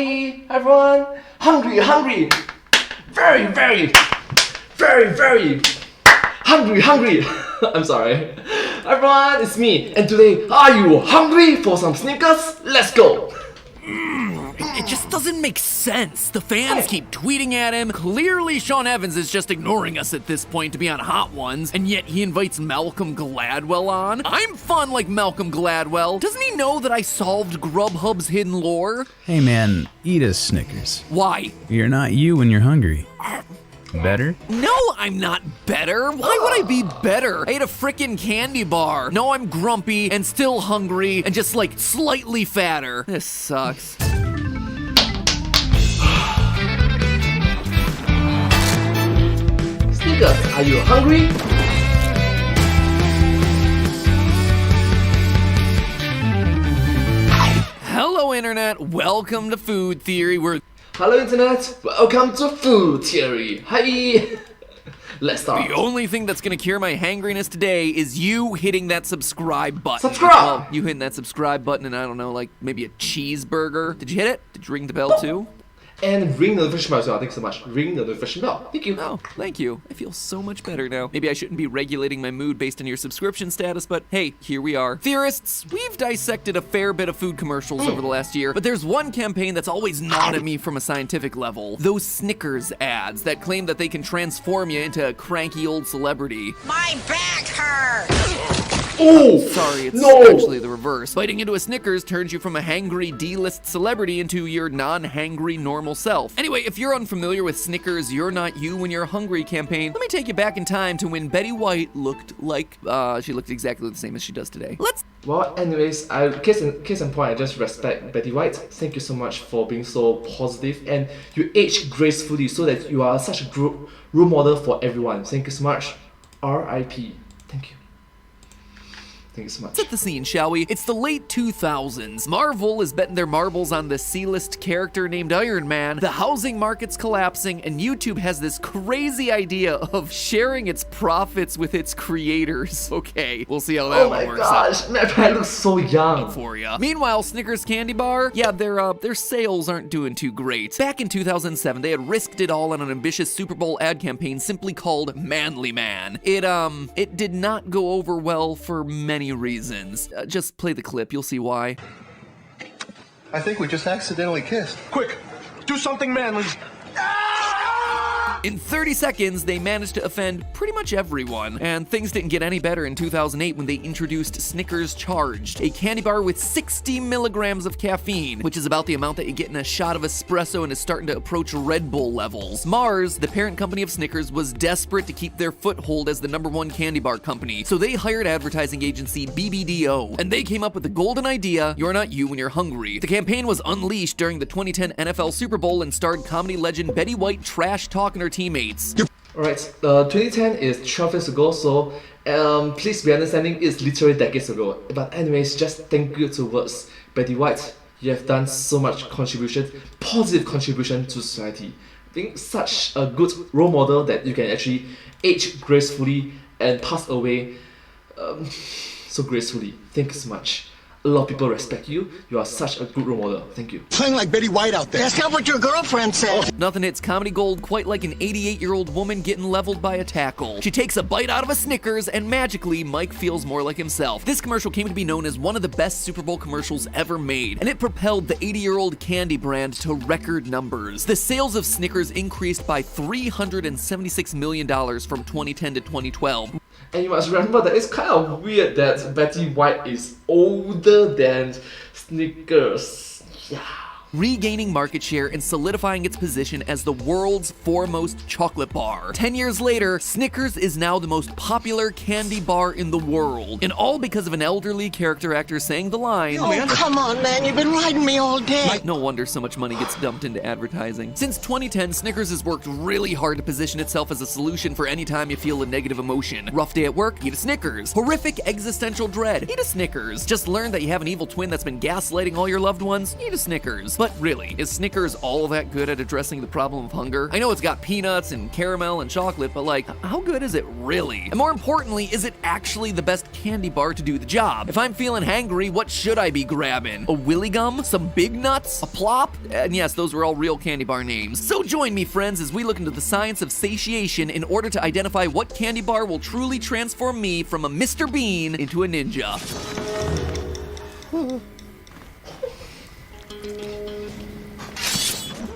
Hi everyone! Hungry! Very hungry! I'm sorry. Everyone, it's me, and today, are you hungry for some Snickers? Let's go! It just doesn't make sense. The fans keep tweeting at him. Clearly, Sean Evans is just ignoring us at this point to be on Hot Ones, and yet he invites Malcolm Gladwell on. I'm fun like Malcolm Gladwell. Doesn't he know that I solved Grubhub's hidden lore? Hey man, eat a Snickers. Why? You're not you when you're hungry. Better? No, I'm not better. Why would I be better? I ate a frickin' candy bar. No, I'm grumpy and still hungry and just like slightly fatter. This sucks. Snickers, are you hungry? Hello, Internet. Welcome to Food Theory. Hello Internet, welcome to Food Theory. Hi! Let's start. The only thing that's gonna cure my hangriness today is you hitting that subscribe button. Subscribe! Well, you hitting that subscribe button and I don't know, like maybe a cheeseburger. Did you hit it? Did you ring the bell too? And ring the notification bell as well. Thanks so much. Ring the notification bell. Thank you. Oh, thank you. I feel so much better now. Maybe I shouldn't be regulating my mood based on your subscription status, but hey, here we are. Theorists, we've dissected a fair bit of food commercials over the last year, but there's one campaign that's always gnawed at me from a scientific level. Those Snickers ads that claim that they can transform you into a cranky old celebrity. My back hurts! Oh! Sorry, it's No! actually the reverse. Biting into a Snickers turns you from a hangry D-list celebrity into your non-hangry normal self. Anyway, if you're unfamiliar with Snickers' You're Not You When You're Hungry campaign, let me take you back in time to when Betty White looked like, she looked exactly the same as she does today. Well, anyways, case in point, I just respect Betty White. Thank you so much for being so positive, and you age gracefully so that you are such a role model for everyone. Thank you so much. R.I.P. Thank you. Thank you so much. Set the scene, shall we? It's the late 2000s. Marvel is betting their marbles on the C-list character named Iron Man. The housing market's collapsing, and YouTube has this crazy idea of sharing its profits with its creators. Okay, we'll see how that Oh one my works out. gosh, man, looks so young. For ya. Meanwhile, Snickers candy bar, yeah, their sales aren't doing too great. Back in 2007, they had risked it all on an ambitious Super Bowl ad campaign simply called Manly Man. It did not go over well for many reasons. Just play the clip, you'll see why. I think we just accidentally kissed. Quick, do something manly. In 30 seconds, they managed to offend pretty much everyone, and things didn't get any better in 2008 when they introduced Snickers Charged, a candy bar with 60 milligrams of caffeine, which is about the amount that you get in a shot of espresso and is starting to approach Red Bull levels. Mars, the parent company of Snickers, was desperate to keep their foothold as the #1 candy bar company, so they hired advertising agency BBDO, and they came up with the golden idea, you're not you when you're hungry. The campaign was unleashed during the 2010 NFL Super Bowl and starred comedy legend Betty White trash talking her teammates. Alright, 2010 is 12 years ago, so please be understanding it's literally decades ago. But anyways, just thank you towards Betty White. You have done so much contribution, positive contribution to society. Being such a good role model that you can actually age gracefully and pass away so gracefully. Thank you so much. A lot of people respect you. You are such a good role model. Thank you. Playing like Betty White out there. That's not what your girlfriend said. Nothing hits comedy gold quite like an 88-year-old woman getting leveled by a tackle. She takes a bite out of a Snickers, and magically, Mike feels more like himself. This commercial came to be known as one of the best Super Bowl commercials ever made, and it propelled the 80-year-old candy brand to record numbers. The sales of Snickers increased by $376 million from 2010 to 2012. And you must remember that it's kind of weird that Betty White is older than Snickers. Yeah. Regaining market share and solidifying its position as the world's foremost chocolate bar. 10 years later, Snickers is now the most popular candy bar in the world, and all because of an elderly character actor saying the line, Oh, come on, man. You've been riding me all day. no wonder so much money gets dumped into advertising. Since 2010, Snickers has worked really hard to position itself as a solution for any time you feel a negative emotion. Rough day at work? Eat a Snickers. Horrific existential dread? Eat a Snickers. Just learned that you have an evil twin that's been gaslighting all your loved ones? Eat a Snickers. But really, is Snickers all that good at addressing the problem of hunger? I know it's got peanuts and caramel and chocolate, but like, how good is it really? And more importantly, is it actually the best candy bar to do the job? If I'm feeling hangry, what should I be grabbing? A Willy Gum? Some Big Nuts? A Plop? And yes, those were all real candy bar names. So join me, friends, as we look into the science of satiation in order to identify what candy bar will truly transform me from a Mr. Bean into a ninja.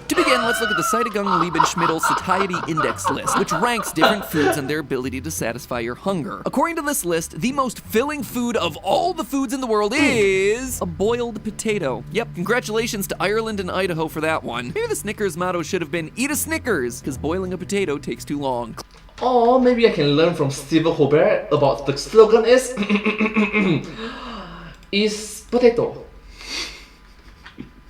To begin, let's look at the Seidegung-Liebenschmidt Satiety Index list, which ranks different foods and their ability to satisfy your hunger. According to this list, the most filling food of all the foods in the world is a boiled potato. Yep, congratulations to Ireland and Idaho for that one. Maybe the Snickers motto should have been eat a Snickers, because boiling a potato takes too long. Or maybe I can learn from Stephen Colbert about the slogan is is potato.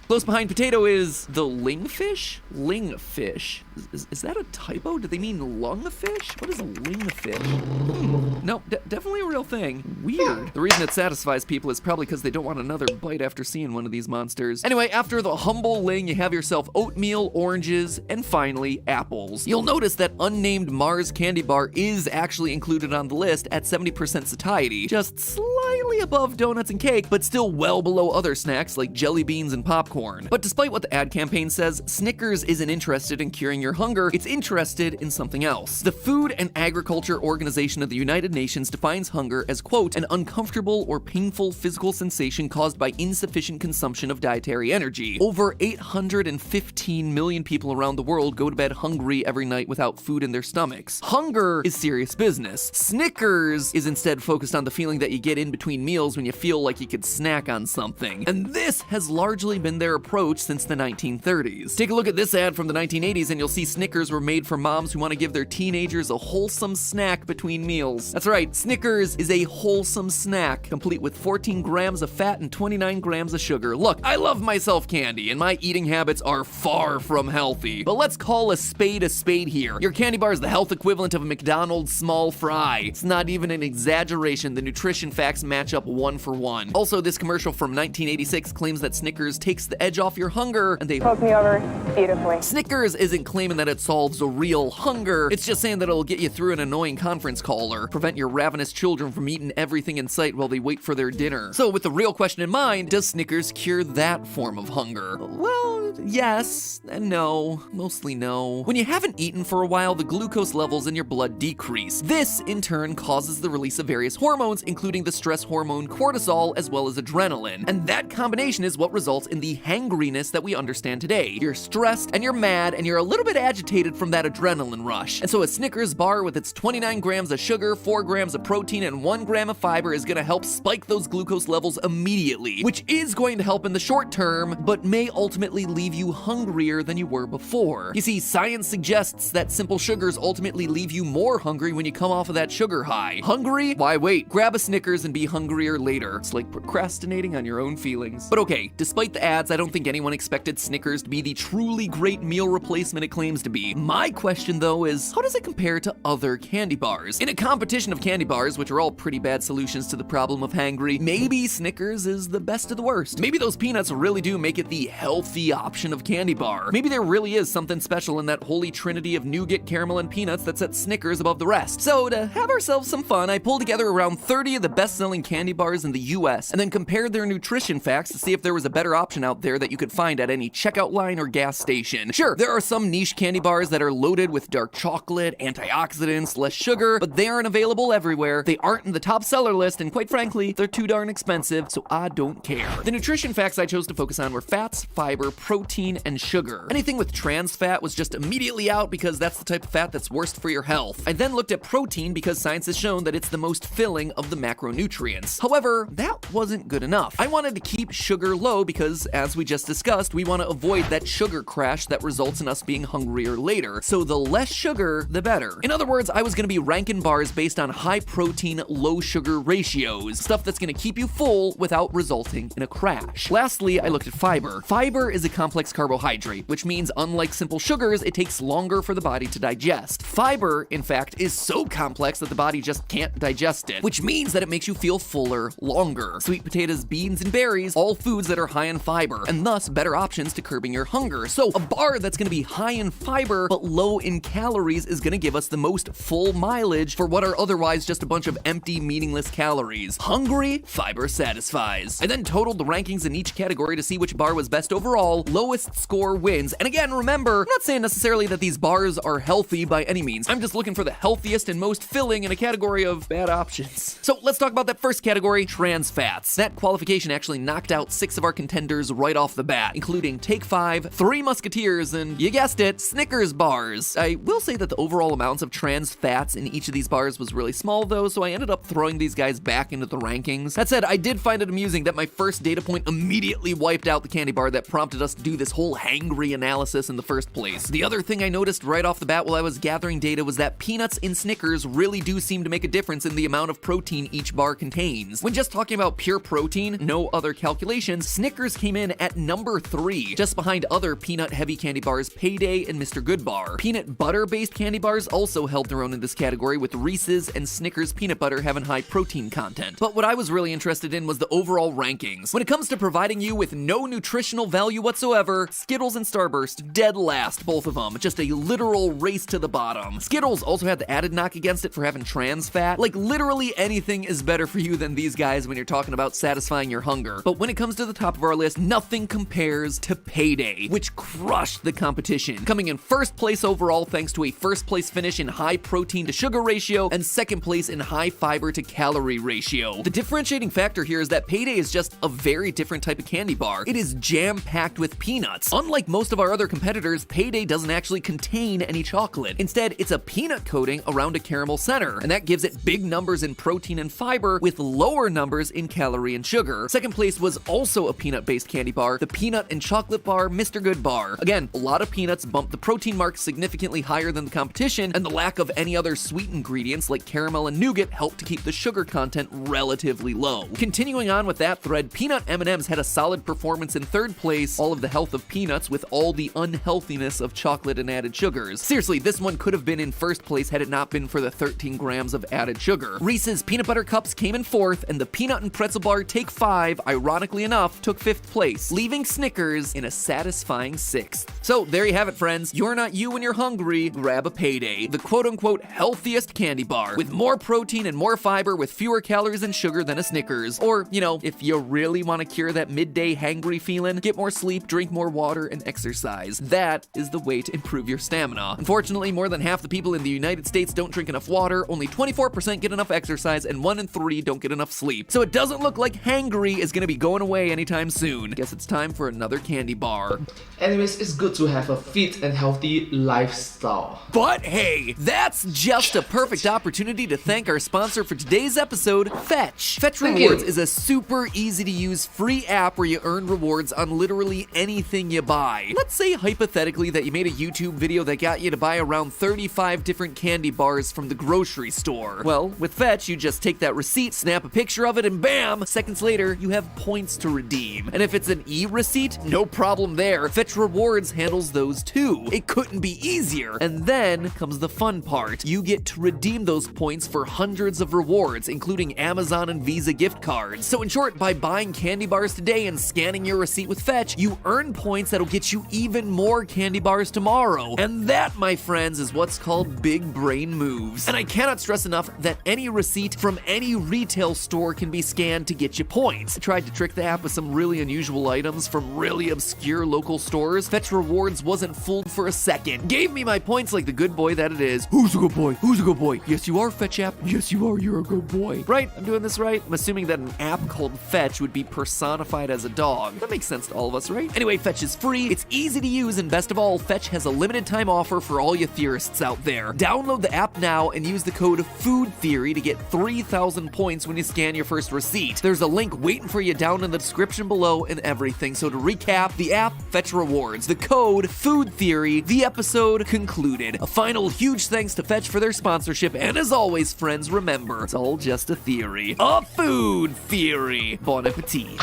Close behind potato is the lingfish? Lingfish. Is that a typo? Do they mean lungfish? What is a lingfish? No, definitely a real thing. Weird. The reason it satisfies people is probably because they don't want another bite after seeing one of these monsters. Anyway, after the humble ling, you have yourself oatmeal, oranges, and finally, apples. You'll notice that unnamed Mars candy bar is actually included on the list at 70% satiety, just slightly above donuts and cake, but still well below other snacks like jelly beans and popcorn. But despite what the ad campaign says, Snickers isn't interested in curing your hunger, it's interested in something else. The Food and Agriculture Organization of the United Nations defines hunger as, quote, an uncomfortable or painful physical sensation caused by insufficient consumption of dietary energy. Over 815 million people around the world go to bed hungry every night without food in their stomachs. Hunger is serious business. Snickers is instead focused on the feeling that you get in between meals when you feel like you could snack on something. And this has largely been their approach since the 1930s. Take a look at this ad from the 1980s and you'll see Snickers were made for moms who want to give their teenagers a wholesome snack between meals. That's right, Snickers is a wholesome snack, complete with 14 grams of fat and 29 grams of sugar. Look, I love myself candy, and my eating habits are far from healthy. But let's call a spade here. Your candy bar is the health equivalent of a McDonald's small fry. It's not even an exaggeration. The nutrition facts match up 1 for 1. Also, this commercial from 1986 claims that Snickers takes the edge off your hunger, and they Hook me over beautifully. Snickers isn't claiming that it solves a real hunger. It's just saying that it'll get you through an annoying conference call or prevent your ravenous children from eating everything in sight while they wait for their dinner. So with the real question in mind, does Snickers cure that form of hunger? Well, yes and no. Mostly no. When you haven't eaten for a while, the glucose levels in your blood decrease. This, in turn, causes the release of various hormones, including the stress hormone cortisol, as well as adrenaline. And that combination is what results in the hangriness that we understand today. You're stressed, and you're mad, and you're a little bit agitated from that adrenaline rush. And so a Snickers bar with its 29 grams of sugar, 4 grams of protein, and 1 gram of fiber is gonna help spike those glucose levels immediately, which is going to help in the short term, but may ultimately leave you hungrier than you were before. You see, science suggests that simple sugars ultimately leave you more hungry when you come off of that sugar high. Hungry? Why wait? Grab a Snickers and be hungrier later. It's like procrastinating on your own feelings. But okay, despite the ads, I don't think anyone expected Snickers to be the truly great meal replacement it claims to be. My question though is, how does it compare to other candy bars? In a competition of candy bars, which are all pretty bad solutions to the problem of hangry, maybe Snickers is the best of the worst. Maybe those peanuts really do make it the healthy option of candy bar. Maybe there really is something special in that holy trinity of nougat, caramel, and peanuts that sets Snickers above the rest. So to have ourselves some fun, I pulled together around 30 of the best-selling candy bars in the US and then compared their nutrition facts to see if there was a better option out there that you could find at any checkout line or gas station. Sure, there are some niche candy bars that are loaded with dark chocolate, antioxidants, less sugar, but they aren't available everywhere. They aren't in the top seller list, and quite frankly, they're too darn expensive, so I don't care. The nutrition facts I chose to focus on were fats, fiber, protein, and sugar. Anything with trans fat was just immediately out because that's the type of fat that's worst for your health. I then looked at protein because science has shown that it's the most filling of the macronutrients. However, that wasn't good enough. I wanted to keep sugar low because, as we just discussed, we want to avoid that sugar crash that results in us being hungrier later. So the less sugar, the better. In other words, I was going to be ranking bars based on high protein, low sugar ratios, stuff that's going to keep you full without resulting in a crash. Lastly, I looked at fiber. Fiber is a complex carbohydrate, which means unlike simple sugars, it takes longer for the body to digest. Fiber, in fact, is so complex that the body just can't digest it, which means that it makes you feel fuller longer. Sweet potatoes, beans, and berries, all foods that are high in fiber, and thus better options to curbing your hunger. So a bar that's gonna be high in fiber but low in calories is gonna give us the most full mileage for what are otherwise just a bunch of empty, meaningless calories. Hungry? Fiber satisfies. I then totaled the rankings in each category to see which bar was best overall. Lowest score wins. And again, remember, I'm not saying necessarily that these bars are healthy by any means. I'm just looking for the healthiest and most filling in a category of bad options. So let's talk about that first category, trans fats. That qualification actually knocked out 6 of our contenders right off the bat, including Take 5, 3 Musketeers, and you guessed it, Snickers bars. I will say that the overall amounts of trans fats in each of these bars was really small though, so I ended up throwing these guys back into the rankings. That said, I did find it amusing that my first data point immediately wiped out the candy bar that prompted us to do this whole hangry analysis in the first place. The other thing I noticed right off the bat while I was gathering data was that peanuts in Snickers really do seem to make a difference in the amount of protein each bar contains. When just talking about pure protein, no other calculations, Snickers came in at number 3, just behind other peanut-heavy candy bars Payday and Mr. Goodbar. Peanut butter-based candy bars also held their own in this category, with Reese's and Snickers peanut butter having high protein content. But what I was really interested in was the overall rankings. When it comes to providing you with no nutritional value whatsoever, Skittles and Starburst dead last, both of them. Just a literal race to the bottom. Skittles also had the added knock against it for having trans fat. Like, literally anything is better for you than these guys when you're talking about satisfying your hunger. But when it comes to the top of our list, nothing compares to Payday, which crushed the competition, coming in first place overall thanks to a first place finish in high protein to sugar ratio and second place in high fiber to calorie ratio. The differentiating factor here is that Payday is just a very different type of candy bar. It is jam-packed with peanuts. Unlike most of our other competitors, Payday doesn't actually contain any chocolate. Instead, it's a peanut coating around a caramel center, and that gives it big numbers in protein and fiber with lower numbers in calorie and sugar. Second place was also a peanut-based candy bar, the peanut and chocolate bar Mr. Good bar. Again, a lot of peanuts bumped the protein mark significantly higher than the competition, and the lack of any other sweet ingredients like caramel and nougat helped to keep the sugar content relatively low. Continuing on with that thread, peanut M&Ms had a solid performance in third place, all of the health of peanuts with all the unhealthiness of chocolate and added sugars. Seriously, this one could have been in first place had it not been for the 13 grams of added sugar. Reese's peanut butter cups came in fourth, and the peanut and pretzel bar Take 5, ironically enough, took fifth place, leaving Snickers in a satisfying sixth. So there you have it, friends. You're not you when you're hungry, grab a Payday, the quote-unquote healthiest candy bar, with more protein and more fiber with fewer calories and sugar than a Snickers. Or, you know, if you really want to cure that midday hangry feeling, get more sleep, drink more water, and exercise. That is the way to improve your stamina. Unfortunately, more than half the people in the United States don't drink enough water, only 24% get enough exercise, and 1 in 3 don't get enough sleep. So it doesn't look like hangry is gonna be going away anytime soon. Guess it's time for another candy bar. Anyways, it's good to have a fit and healthy lifestyle. But hey, that's just a perfect opportunity to thank our sponsor for today's episode, Fetch. Fetch Thank Rewards you. is a super easy to use free app where you earn rewards on literally anything you buy. Let's say hypothetically that you made a YouTube video that got you to buy around 35 different candy bars from the grocery store. Well, with Fetch, you just take that receipt, snap a picture of it, and bam, seconds later, you have points to redeem. And if it's an e-receipt, no problem there. Fetch Rewards handles those too. It couldn't be easier. And then comes the fun part. You get to redeem those points for hundreds of rewards, including Amazon and Visa gift cards. So in short, by buying candy bars today and scanning your receipt with Fetch, you earn points that'll get you even more candy bars tomorrow. And that, my friends, is what's called big brain moves. And I cannot stress enough that any receipt from any retail store can be scanned to get you points. I tried to trick the app with some really unusual items from really obscure local stores. Fetch Rewards wasn't fooled for a second. Gave me my points like the good boy that it is. Who's a good boy? Who's a good boy? Yes, you are, Fetch app. Yes, you are. You're a good boy. Right? I'm doing this right? I'm assuming that an app called Fetch would be personified as a dog. That makes sense to all of us, right? Anyway, Fetch is free, it's easy to use, and best of all, Fetch has a limited time offer for all you theorists out there. Download the app now and use the code Food Theory to get 3,000 points when you scan your first receipt. There's a link waiting for you down in the description below and everything. So to recap, the app, Fetch Rewards, the code, Food Theory, the episode concluded. A final huge thanks to Fetch for their sponsorship, and as always, friends, remember, it's all just a theory. A food theory. Bon appetit.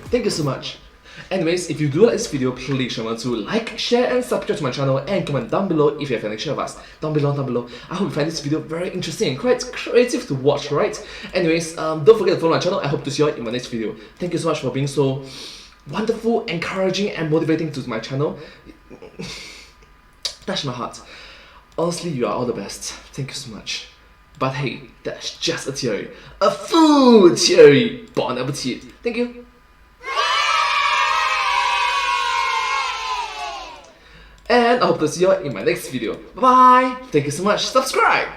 Thank you so much. Anyways, if you do like this video, please remember to like, share and subscribe to my channel and comment down below if you have any share of us. Down below. I hope you find this video very interesting and quite creative to watch, right? Anyways, don't forget to follow my channel. I hope to see you all in my next video. Thank you so much for being so wonderful, encouraging and motivating to my channel. Touch my heart. Honestly, you are all the best. Thank you so much. But hey, that's just a theory. A food theory! Bon appetit! Thank you. And I hope to see you all in my next video. Bye bye! Thank you so much. Subscribe!